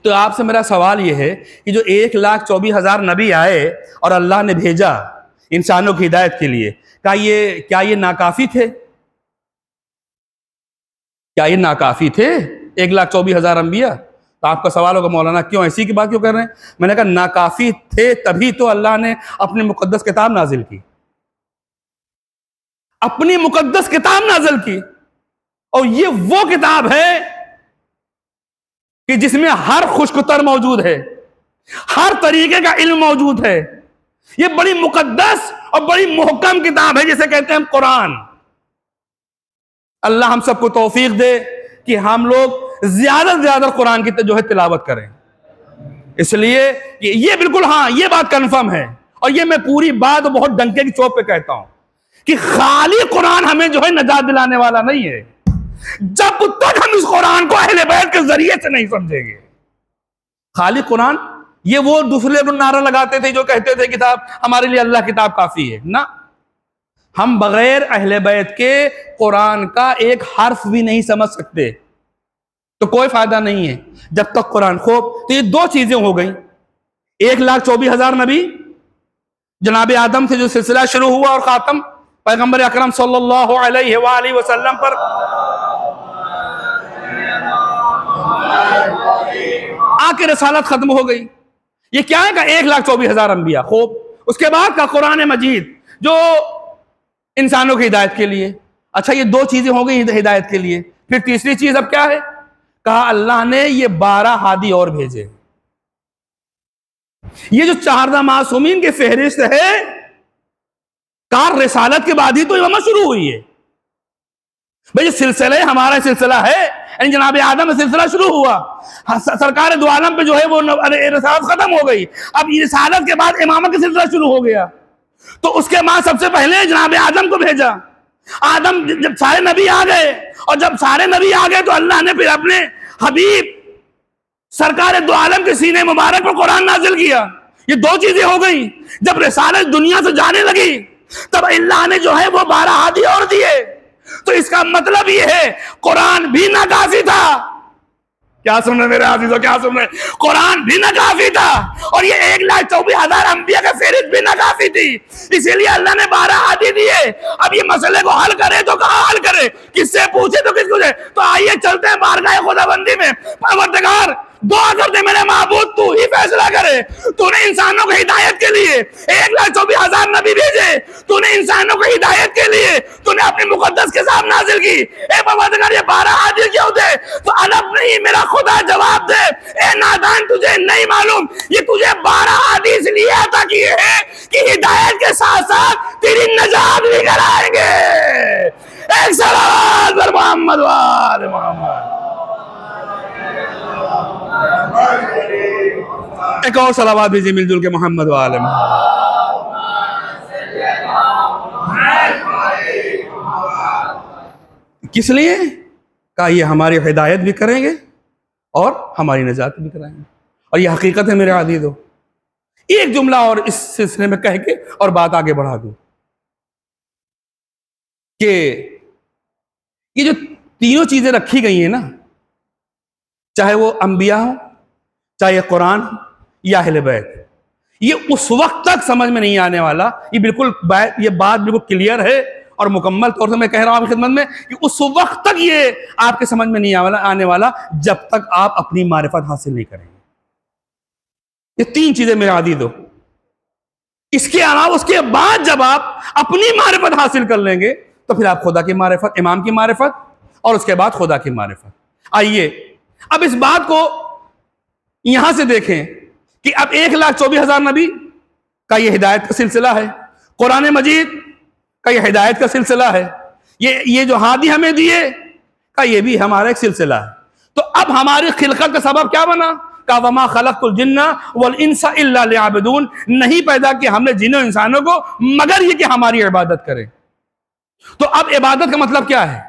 तो आपसे मेरा सवाल यह है कि जो 1,24,000 नबी आए और अल्लाह ने भेजा इंसानों की हिदायत के लिए, क्या ये नाकाफी थे? क्या ये नाकाफी थे 1,24,000 अंबिया? तो आपका सवाल होगा मौलाना क्यों ऐसी की बात क्यों कर रहे हैं? मैंने कहा नाकाफी थे तभी तो अल्लाह ने अपनी मुकद्दस किताब नाजिल की, अपनी मुकद्दस किताब नाजिल की। और ये वो किताब है कि जिसमें हर खुशकुतर मौजूद है, हर तरीके का इल्म मौजूद है। ये बड़ी मुकद्दस और बड़ी मुहकम किताब है जिसे कहते हैं कुरान। अल्लाह हम सबको तौफीक दे कि हम लोग ज्यादा से ज्यादा कुरान की जो है तिलावत करें। इसलिए ये बिल्कुल, हाँ, ये बात कंफर्म है और ये मैं पूरी बात बहुत डंके की चोट पे कहता हूं कि खाली कुरान हमें जो है नजात दिलाने वाला नहीं है, जब तक हम इस कुरान को अहले बैत के जरिए से नहीं समझेंगे। खाली कुरान, ये वो दूसरे लोग नारा लगाते थे जो कहते थे किताब हमारे लिए अल्लाह किताब काफी है ना। हम बगैर अहले बैत के कुरान का एक हर्फ भी नहीं समझ सकते, तो कोई फायदा नहीं है जब तक कुरान खूब। तो ये दो चीजें हो गई, 1,24,000 नबी, जनाब आदम से जो सिलसिला शुरू हुआ और खातम पैगंबर अकरम सल्लल्लाहु अलैहि वसल्लम पर आके रसालत खत्म हो गई। ये क्या है का 1,24,000 अंबिया खूब। उसके बाद का कुरान मजीद जो इंसानों की हिदायत के लिए। अच्छा, ये दो चीजें हो गई हिदायत के लिए। फिर तीसरी चीज अब क्या है, कहा अल्लाह ने ये 12 हादी और भेजे। ये जो 14 मासूमीन की फहरिस्त है, कार रिसालत के बाद ही तो इमामत शुरू हुई है भाई। ये सिलसिला हमारा सिलसिला है, यानी जनाब आदम में सिलसिला शुरू हुआ, सरकार दो आलम पे जो है वो रिसालत खत्म हो गई। अब रिसालत के बाद इमामत का सिलसिला शुरू हो गया। तो उसके बाद सबसे पहले जनाब आदम को भेजा। आदम जब सारे नबी आ गए, और जब सारे नबी आ गए तो अल्लाह ने फिर अपने हबीब सरकार दो आलम के सीने मुबारक पर कुरान नाजिल किया। ये दो चीजें हो गई। जब रिसालत दुनिया से जाने लगी तब अल्लाह ने जो है वो 12 हादी और दिए। तो इसका मतलब ये है कुरान भी ना काफी था। क्या सुन रहे मेरे आज़ीज़ों, क्या सुन रहे? कुरान भी ना काफी था, और ये 1,24,000 अंबिया का फेरिस्त भी ना काफी थी। इसीलिए अल्लाह ने 12 हादी दिए। अब ये मसले को हल करे तो कहाँ हल करे, किससे पूछे तो किसको पूछे? तो आइए चलते हैं बारगाह खुदाबंदी में। परवरदिगार दुआ करते मेरे महबूब तू ही फैसला करे। तूने इंसानों को हिदायत के लिए 1,24,000 नबी भेजे, तूने इंसानों को हिदायत के लिए तूने अपने मुकद्दस किताब नाजिल की। ए परवरदिगार ये 12 हादी क्यों दे? तो अलब नहीं मेरा खुदा जवाब दे, ए नादान तुझे नहीं मालूम, ये तुझे 12 हादी इसलिए अता किए हैं कि हिदायत के साथ साथ तेरी नजात भी कराएंगे। एक सलावत पर मोहम्मद वाले मोहम्मद। एक और सलावत भेजिए मिलजुल के मोहम्मद वाले में। किस लिए? कहा ये हमारी हिदायत भी करेंगे और हमारी नजात भी कराएंगे। और ये हकीकत है मेरे आज़ीज़ों। एक जुमला और इस सिलसिले में कह के और बात आगे बढ़ा दूं कि ये जो तीनों चीजें रखी गई हैं ना, चाहे वो अंबिया हो, चाहे कुरान या अहले बैत, ये उस वक्त तक समझ में नहीं आने वाला। ये बिल्कुल ये बात बिल्कुल क्लियर है और मुकम्मल तौर से मैं कह रहा हूं आपकी खिदमत में कि उस वक्त तक ये आपके समझ में नहीं आने वाला जब तक आप अपनी मारिफत हासिल नहीं करेंगे। ये तीन चीजें मेरे आज़ीज़ों। इसके अलावा उसके बाद जब आप अपनी मारिफत हासिल कर लेंगे तो फिर आप खुदा की मारिफत, इमाम की मारिफत, और उसके बाद खुदा की मारिफत। आइए अब इस बात को यहां से देखें कि अब 1,24,000 नबी का यह हिदायत का सिलसिला है, कुरान मजीद का यह हिदायत का सिलसिला है, ये जो हादी हमें दिए का ये भी हमारा एक सिलसिला है। तो अब हमारी खिलकत का सबब क्या बना? का वमा खलक़तुल जिन्ना वल इंसा इल्ला लियअबुदून, नहीं पैदा किया हमने जिन्नों इंसानों को मगर ये कि हमारी इबादत करें। तो अब इबादत का मतलब क्या है?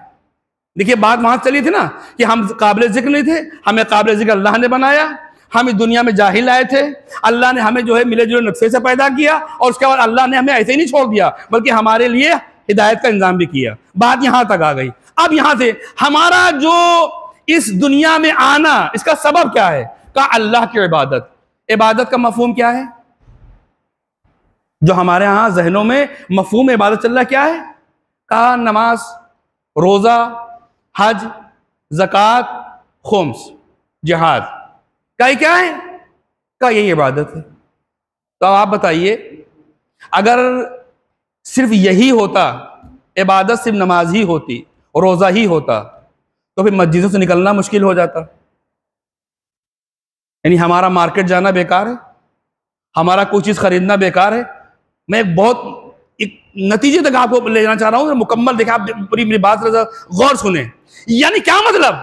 देखिए बात वहां चली थी ना कि हम काबिल जिक्र नहीं थे, हमें काबिल जिक्र अल्लाह ने बनाया। हम इस दुनिया में जाहिल आए थे, अल्लाह ने हमें जो है मिले जुले नुत्फे से पैदा किया, और उसके बाद अल्लाह ने हमें ऐसे ही नहीं छोड़ दिया बल्कि हमारे लिए हिदायत का इंतजाम भी किया। बात यहां तक आ गई। अब यहां से हमारा जो इस दुनिया में आना, इसका सबब क्या है? का अल्लाह की इबादत। इबादत का मफहूम क्या है? जो हमारे यहां जहनों में मफहूम इबादत चल रहा है क्या है? का नमाज, रोजा, हज, ज़कात, खुम्स, जिहाद, क्या है? का यही इबादत है। तो आप बताइए, अगर सिर्फ यही होता, इबादत सिर्फ नमाज ही होती और रोजा ही होता, तो फिर मस्जिदों से निकलना मुश्किल हो जाता। यानी हमारा मार्केट जाना बेकार है, हमारा कोई चीज खरीदना बेकार है। मैं एक नतीजे तक आपको ले जाना चाह रहा हूं, मुकम्मल देखें आप, पूरी मेरी बात गौर सुने। यानी क्या मतलब?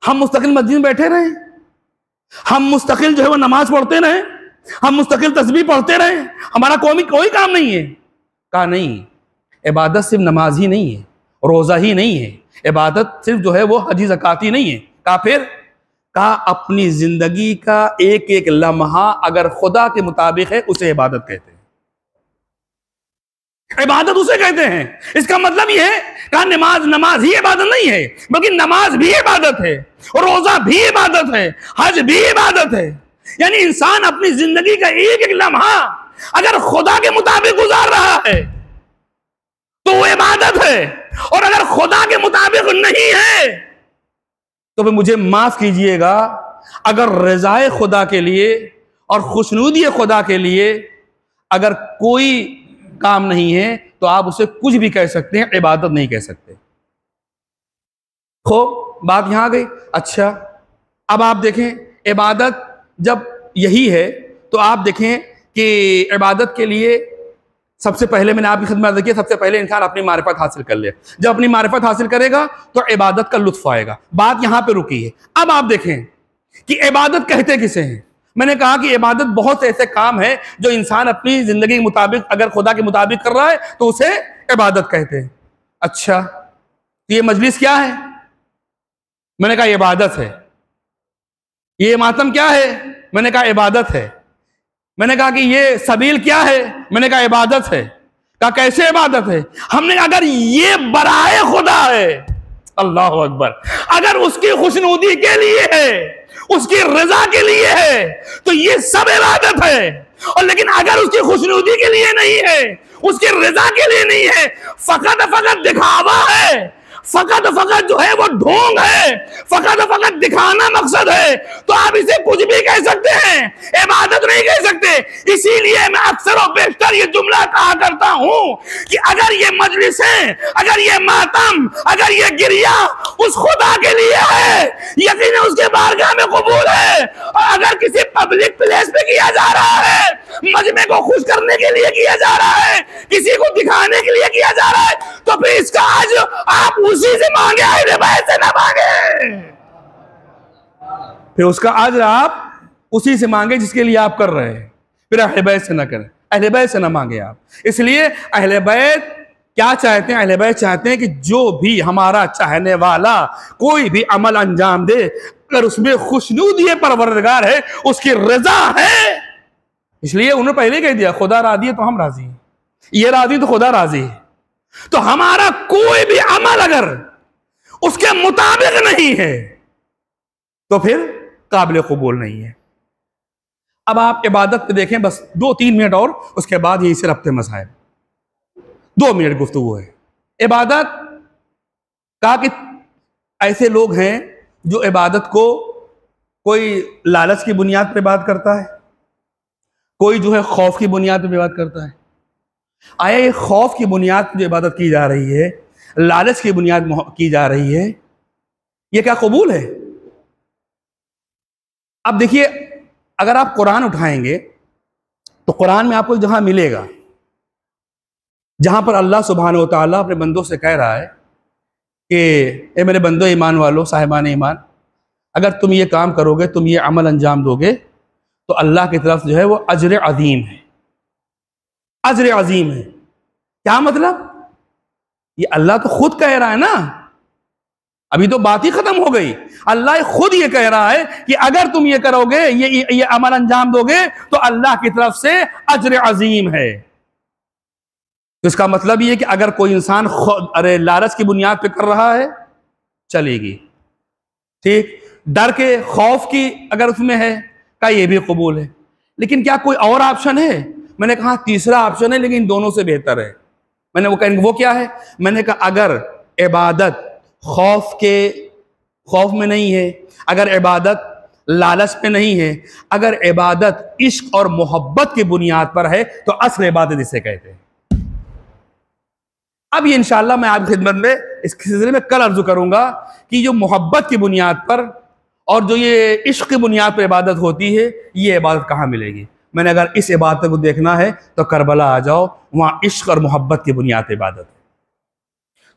हम मुस्तकिल मस्जिद में बैठे रहे, हम मुस्तकिल जो है वो नमाज पढ़ते रहे, हम मुस्तकिल तस्बीह पढ़ते रहे, हमारा कोई काम नहीं है? कहा नहीं, इबादत सिर्फ नमाज ही नहीं है, रोज़ा ही नहीं है, इबादत सिर्फ जो है वो हज ज़कात ही नहीं है। कहा फिर कहा अपनी ज़िंदगी का एक एक लम्हा अगर खुदा के मुताबिक है उसे इबादत कहते हैं। इबादत उसे कहते हैं। इसका मतलब यह है कहा नमाज ही इबादत नहीं है, बल्कि नमाज भी इबादत है, रोजा भी इबादत है, हज भी इबादत है। यानी इंसान अपनी जिंदगी का एक एक लम्हा अगर खुदा के मुताबिक गुजार रहा है तो वो इबादत है, और अगर खुदा के मुताबिक नहीं है तो फिर मुझे माफ कीजिएगा, अगर रज़ाए खुदा के लिए और खुशनुदी खुदा के लिए अगर कोई काम नहीं है तो आप उसे कुछ भी कह सकते हैं, इबादत नहीं कह सकते। खूब बात यहां आ गई। अच्छा, अब आप देखें इबादत जब यही है तो आप देखें कि इबादत के लिए सबसे पहले मैंने आपकी खिदमत देखी, सबसे पहले इंसान अपनी मारिफत हासिल कर ले। जब अपनी मारिफत हासिल करेगा तो इबादत का लुत्फ आएगा। बात यहां पे रुकी है। अब आप देखें कि इबादत कहते किसे हैं। मैंने कहा कि इबादत बहुत ऐसे काम है जो इंसान अपनी जिंदगी के मुताबिक अगर खुदा के मुताबिक कर रहा है तो उसे इबादत कहते हैं। अच्छा, तो ये मजलिस क्या है? मैंने कहा इबादत है। ये मातम क्या है? मैंने कहा इबादत है। मैंने कहा कि ये सबील क्या है? मैंने कहा इबादत है। कहा कैसे इबादत है? हमने अगर ये बराए खुदा है, अल्लाह अकबर, अगर उसकी खुशनुदी के लिए है, उसकी रजा के लिए है तो ये सब इबादत है। और लेकिन अगर उसकी खुशनुदी के लिए नहीं है, उसकी रजा के लिए नहीं है, फकत दिखावा है, फकत जो है वो ढोंग है, फकत दिखाना मकसद है, तो आप इसे कुछ भी कह सकते हैं, इबादत नहीं कह सकते। इसीलिए मैं अक्सर और बेशतर ये जुमला कहा करता हूं कि अगर ये मजलिस है, अगर ये मातम, अगर ये गिरिया उस खुदा के लिए है, यकीन उसके बारगाह में कबूल है। और अगर किसी पब्लिक प्लेस पे किया जा रहा है, मजमे को खुश करने के लिए किया जा रहा है, किसी को दिखाने के लिए किया जा रहा है, तो फिर इसका आज आप उसी से मांगे, अहले बैत से ना मांगे। फिर उसका आज आप उसी से मांगे जिसके लिए आप कर रहे हैं, फिर अहले बैत से ना करें, अहले बैत से ना मांगे आप। इसलिए अहले बैत क्या चाहते हैं? अहले बैत चाहते हैं कि जो भी हमारा चाहने वाला कोई भी अमल अंजाम दे, अगर उसमें खुशनूदी परवरदिगार है, उसकी रजा है। इसलिए उन्होंने पहले कह दिया खुदा राजी है तो हम राजी हैं, ये राजी तो खुदा राजी है। तो हमारा कोई भी अमल अगर उसके मुताबिक नहीं है तो फिर काबिल कबूल नहीं है। अब आप इबादत पे देखें, बस 2-3 मिनट और, उसके बाद यही से रब्ते मसाइल, 2 मिनट गुफ्तगू है। इबादत कहा कि ऐसे लोग हैं जो इबादत को कोई लालच की बुनियाद पे बात करता है, कोई जो है खौफ की बुनियाद पे बात करता है। आया ये खौफ की बुनियाद पर जो इबादत की जा रही है, लालच की बुनियाद की जा रही है, ये क्या कबूल है? अब देखिए, अगर आप कुरान उठाएंगे तो कुरान में आपको जहां मिलेगा जहां पर अल्लाह सुब्हानहू व तआला अपने बंदों से कह रहा है कि ए मेरे बंदो ईमान वालों, साहिबान ईमान, अगर तुम ये काम करोगे, तुम ये अमल अंजाम दोगे तो अल्लाह की तरफ जो है वो अजर अजीम है, अजर अजीम है। क्या मतलब? ये अल्लाह तो खुद कह रहा है ना, अभी तो बात ही खत्म हो गई। अल्लाह खुद ये कह रहा है कि अगर तुम ये करोगे, ये अमल अंजाम दोगे तो अल्लाह की तरफ से अजर अजीम है। तो इसका मतलब ये कि अगर कोई इंसान अरे लालच की बुनियाद पे कर रहा है चलेगी, ठीक, डर के खौफ की अगर उसमें है का ये भी कबूल है। लेकिन क्या कोई और ऑप्शन है? मैंने कहा तीसरा ऑप्शन है, लेकिन दोनों से बेहतर है। मैंने वो क्या है? मैंने कहा अगर इबादत खौफ में नहीं है, अगर इबादत लालच पे नहीं है, अगर इबादत इश्क और मोहब्बत की बुनियाद पर है तो असल इबादत इसे कहते हैं। अब ये इंशाअल्लाह मैं आपकी खिदमत में इस सिलसिले में कल अर्जू करूंगा कि जो मोहब्बत की बुनियाद पर और जो ये इश्क की बुनियाद पर इबादत होती है, ये इबादत कहाँ मिलेगी। मैंने अगर इस इबादत को देखना है तो करबला आ जाओ, वहां इश्क और मोहब्बत की बुनियाद पर इबादत है।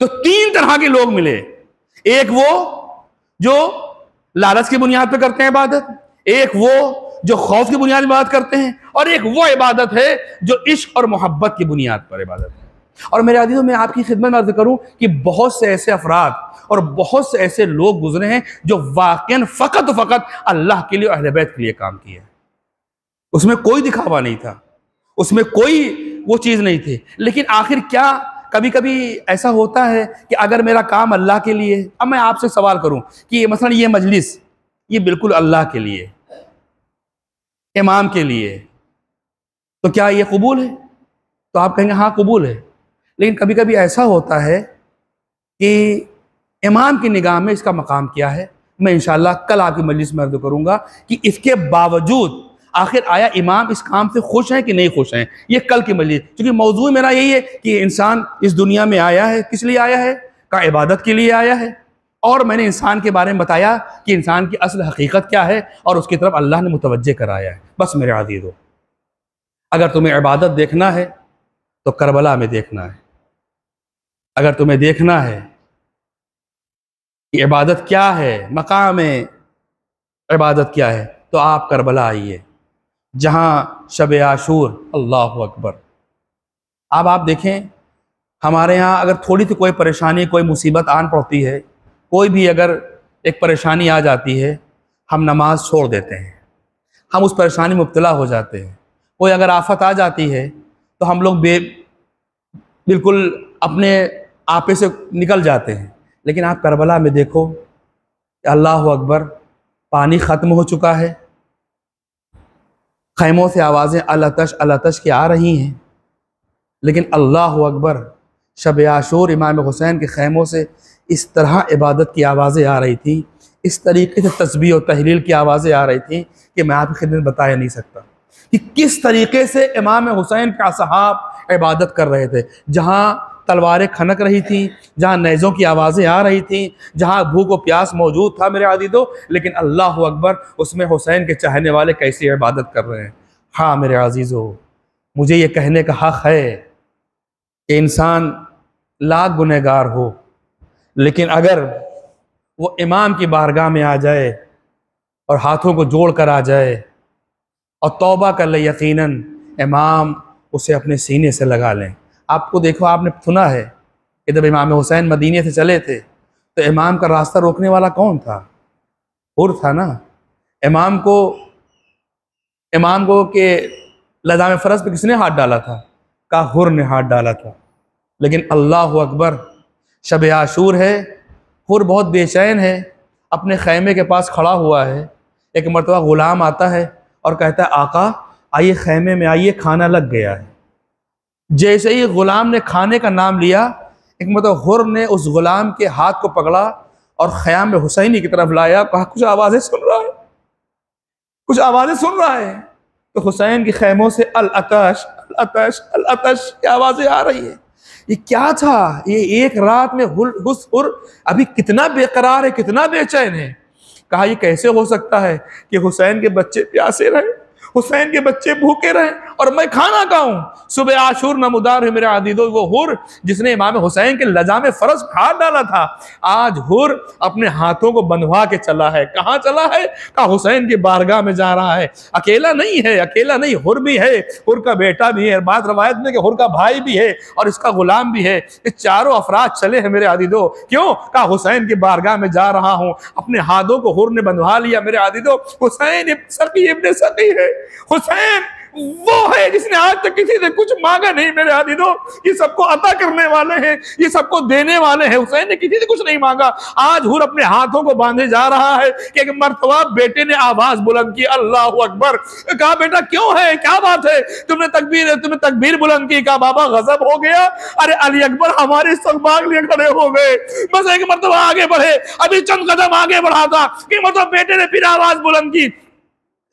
तो 3 तरह के लोग मिले, एक वो जो लालच की बुनियाद पर करते हैं इबादत, एक वो जो खौफ की बुनियाद पर इबादत करते हैं, और एक वो इबादत है जो इश्क और मोहब्बत की बुनियाद पर इबादत है। और मेरे अज़ीज़ों, मैं आपकी खिदमत में अर्ज़ करूं कि बहुत से ऐसे अफराद और बहुत से ऐसे लोग गुजरे हैं जो वाक़ईन फ़कत अल्लाह के लिए और अहले बैत के लिए काम किया। उसमें कोई दिखावा नहीं था, उसमें कोई वो चीज़ नहीं थी। लेकिन आखिर क्या कभी कभी ऐसा होता है कि अगर मेरा काम अल्लाह के लिए, अब मैं आपसे सवाल करूं कि मसलन ये मजलिस ये बिल्कुल अल्लाह के लिए, इमाम के लिए, तो क्या ये कबूल है? तो आप कहेंगे हाँ कबूल है। लेकिन कभी कभी ऐसा होता है कि इमाम की निगाह में इसका मकाम क्या है, मैं इंशाअल्लाह कल आपकी मजलिस में अर्ज़ करूँगा कि इसके बावजूद आखिर आया इमाम इस काम से खुश हैं कि नहीं खुश हैं, ये कल की मजलिस। क्योंकि मौजू मेरा यही है कि इंसान इस दुनिया में आया है, किस लिए आया है? का इबादत के लिए आया है। और मैंने इंसान के बारे में बताया कि इंसान की असल हकीकत क्या है और उसकी तरफ अल्लाह ने मुतवज्जे कराया है। बस मेरे अज़ीज़ों, अगर तुम्हें इबादत देखना है तो करबला में देखना है। अगर तुम्हें देखना है कि इबादत क्या है, मकाम इबादत क्या है, तो आप करबला आइए, जहाँ शब आशूर, अल्लाह अकबर। अब आप देखें, हमारे यहाँ अगर थोड़ी सी कोई परेशानी, कोई मुसीबत आन पड़ती है, कोई भी अगर एक परेशानी आ जाती है, हम नमाज छोड़ देते हैं, हम उस परेशानी में मुब्तला हो जाते हैं। कोई अगर आफत आ जाती है तो हम लोग बिल्कुल अपने आपे से निकल जाते हैं। लेकिन आप करबला में देखो, अल्लाह अकबर, पानी ख़त्म हो चुका है, खैमों से आवाज़ें अल-अतश की आ रही हैं, लेकिन अल्लाह अकबर, शब आशूर इमाम हुसैन के खैमों से इस तरह इबादत की आवाज़ें आ रही थी, इस तरीके से तस्बीह और तहलील की आवाज़ें आ रही थी कि मैं आपकी खिदमत में बता नहीं सकता कि किस तरीके से इमाम हुसैन के असहाब इबादत कर रहे थे। जहाँ तलवारें खनक रही थी, जहाँ नेज़ों की आवाज़ें आ रही थी, जहाँ भूख और प्यास मौजूद था मेरे अज़ीज़ों, लेकिन अल्लाह अकबर, उसमें हुसैन के चाहने वाले कैसी इबादत कर रहे हैं। हाँ मेरे अज़ीज़ों, मुझे ये कहने का हक़ है कि इंसान लाख गुनहगार हो, लेकिन अगर वो इमाम की बारगाह में आ जाए और हाथों को जोड़ कर आ जाए और तौबा कर ले, यकीनन इमाम उसे अपने सीने से लगा लें। आपको देखो, आपने सुना है कि जब इमाम हुसैन मदीने से चले थे तो इमाम का रास्ता रोकने वाला कौन था? हुर था ना। इमाम को के लज़ाम फ़रज़ पे किसने हाथ डाला था? का हुर ने हाथ डाला था। लेकिन अल्लाह अकबर, शब आशूर है, हुर बहुत बेचैन है, अपने खैमे के पास खड़ा हुआ है। एक मरतबा ग़ुलाम आता है और कहता है, आका आइए खैमे में आइए, खाना लग गया है। जैसे ही ग़ुलाम ने खाने का नाम लिया, एक मतलब हुर ने उस ग़ुलाम के हाथ को पकड़ा और ख़याम हुसैनी की तरफ लाया। कहा, कुछ आवाज़ें सुन रहा है, कुछ आवाज़ें सुन रहा है। तो हुसैन के खैमों से अल-अतश अल-अतश अल-अतश की आवाज़ें आ रही है। ये क्या था? ये एक रात में हुर अभी कितना बेकरार है, कितना बेचैन है। कहा, ये कैसे हो सकता है कि हुसैन के बच्चे प्यासे रहे, हुसैन के बच्चे भूखे रहे और मैं खाना खाऊं? सुबह आशूर नमूदार है मेरे अज़ीज़ों, वो हुर जिसने इमाम हुसैन के लजाम फ़रज़ हाथ डाला था, आज हुर अपने हाथों को बंधवा के चला है। कहाँ चला है? कहा, हुसैन की बारगाह में जा रहा है। अकेला नहीं है, अकेला नहीं, हुर भी है, हुर का बेटा भी है, बात रवायत में कि हुर का भाई भी है और इसका गुलाम भी है। ये चारों अफराद चले हैं मेरे अज़ीज़ों। क्यों? कहा, हुसैन की बारगाह में जा रहा हूँ। अपने हाथों को हुर ने बंधवा लिया मेरे अज़ीज़ों। हुसैन सकी इब्ने सकी है, हुसैन वो है जिसने आज तक किसी से कुछ मांगा नहीं मेरे अज़ीज़ों। ये सबको अता करने वाले हैं, ये सबको देने वाले हैं। हुसैन ने किसी से कुछ नहीं मांगा। आज हुर अपने हाथों को बांधे जा रहा है कि एक मर्तबा बेटे ने आवाज बुलंद की, अल्लाह अकबर। कहा, बेटा क्यों है, क्या बात है? तुमने तकबीर बुलंद की। कहा, बाबा गजब हो गया, अरे अली अकबर हमारे इस्तकबाल लिए खड़े हो गए। बस एक मर्तबा आगे बढ़े, अभी चंद कदम आगे बढ़ा था कि मतलब बेटे ने फिर आवाज बुलंद की,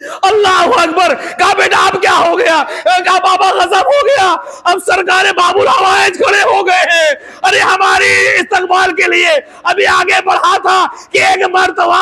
अल्लाह अकबर। कहा, बेटा अब क्या हो गया? कहा, बाबा गजब हो गया, अब सरकारे बाबुल हवाइज खड़े हो गए हैं। अरे हमारी इस्तकबाल के लिए अभी आगे बढ़ा था कि एक मर्तबा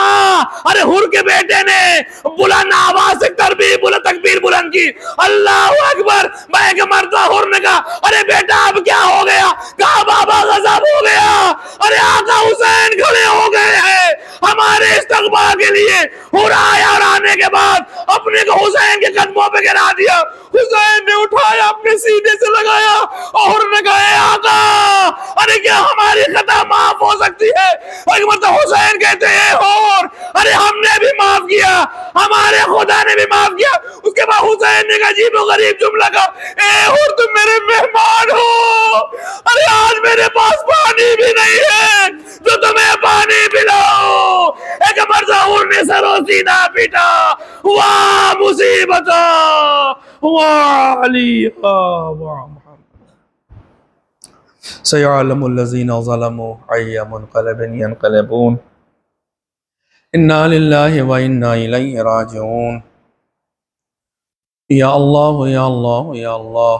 अरे हुर के बेटे ने बुलंद आवाज से तकबीर बुलंद की, अल्लाह अकबर। मैं एक मर्तबा हुर ने कहा, अरे बेटा अब क्या हो गया? कहा, बाबा गजब हो गया, अरे आका हुसैन खड़े हो गए हैं हमारे इस्तकबाल के लिए। हुर आया और आने के बाद अपने को हुसैन के कदमों पे गिरा दिया। हुसैन ने उठाया, अपने सीने से लगाया और ने कहा, अजीब व गरीब जुमला का, ए हुर तुम मेरे मेहमान हो, अरे आज मेरे पास पानी भी नहीं है तो तुम्हें पानी पिलाओ। एक मर्दा हुर ने सरो सीना पीटा, वाह मुसीबत वाह अलिया वाह सयअलमुल्लज़ीना ज़लमू अय्या मुनक़लिबिन यनक़लिबून इन्ना लिल्लाहि व इन्ना इलैहि राजिऊन। या अल्लाह या अल्लाह या अल्लाह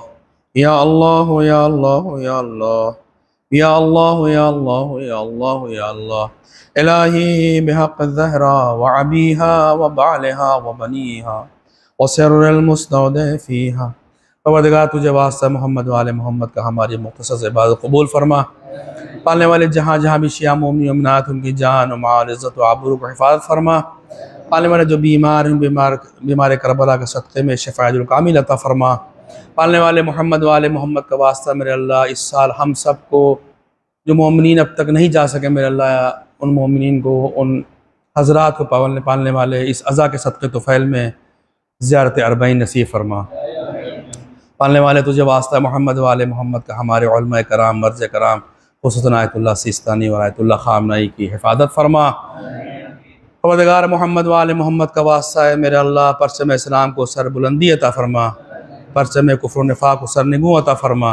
या अल्लाह या अल्लाह या अल्लाह या अल्लाह या अल्लाह या अल्लाह या अल्लाह इलाही बिहक़्क़ि ज़हरा व अबीहा व बालिहा व बनीहा व सिर्रिल मुस्तौदअ फ़ीहा। परवरदिगार तुझे वास्ता मोहम्मद वाले मोहम्मद का हमारी मुख़्तसर इबादत कबूल फरमा। पालने वाले जहाँ जहाँ भी शिया मोमिन मुमिनात उनकी जान और माल इज़्ज़त व आबरू को हिफाज़त फरमा। पालने वाले जो बीमार हैं बीमार करबला के सदक़े में शिफ़ाअतुल कामिल अता फरमा। पालने वाले मोहम्मद वाले मोहम्मद का वास्ता मेरे अल्लाह इस साल हम सब को जो मोमिनीन अब तक नहीं जा सके मेरे अल्लाह उन मोमिनीन को उन हज़रात को पालने वाले इस अज़ा के सदक़े तुफ़ैल में ज़ियारत अरबईन नसीब फरमा। पालने वाले तुझे वास्ता मोहम्मद वाले मोहम्मद का हमारे उलमा कराम मर्ज़ कराम खुसूसन आयतुल्लाह सिस्तानी और आयतुल्लाह ख़ामनई की हिफाजत फरमा। परवरदिगार मोहम्मद वाले मोहम्मद का वास्ता है मेरे अल्लाह परचम इस्लाम को सर बुलंदी अता फरमा, परचम कुफ्र निफाक को सरनिगू अता फरमा,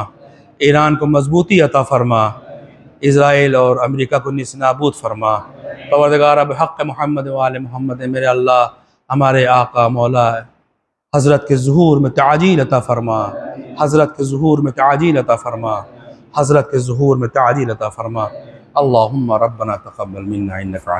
ईरान को मजबूती अता फरमा, इज़राइल और अमेरिका को निस्नाबूद फरमा। परवरदिगार अब हक़ मोहम्मद वाले मोहम्मद मेरे अल्लाह हमारे आका मौला हज़रत के ज़ुहूर में ताजील अता फरमा, हज़रत के ज़ुहूर में ताजील अता फरमा, हज़रत के ज़ुहूर में ताजील अता फरमा। अल्लाहुम्मा रब्बना तक़ब्बल मिन्ना इन्नका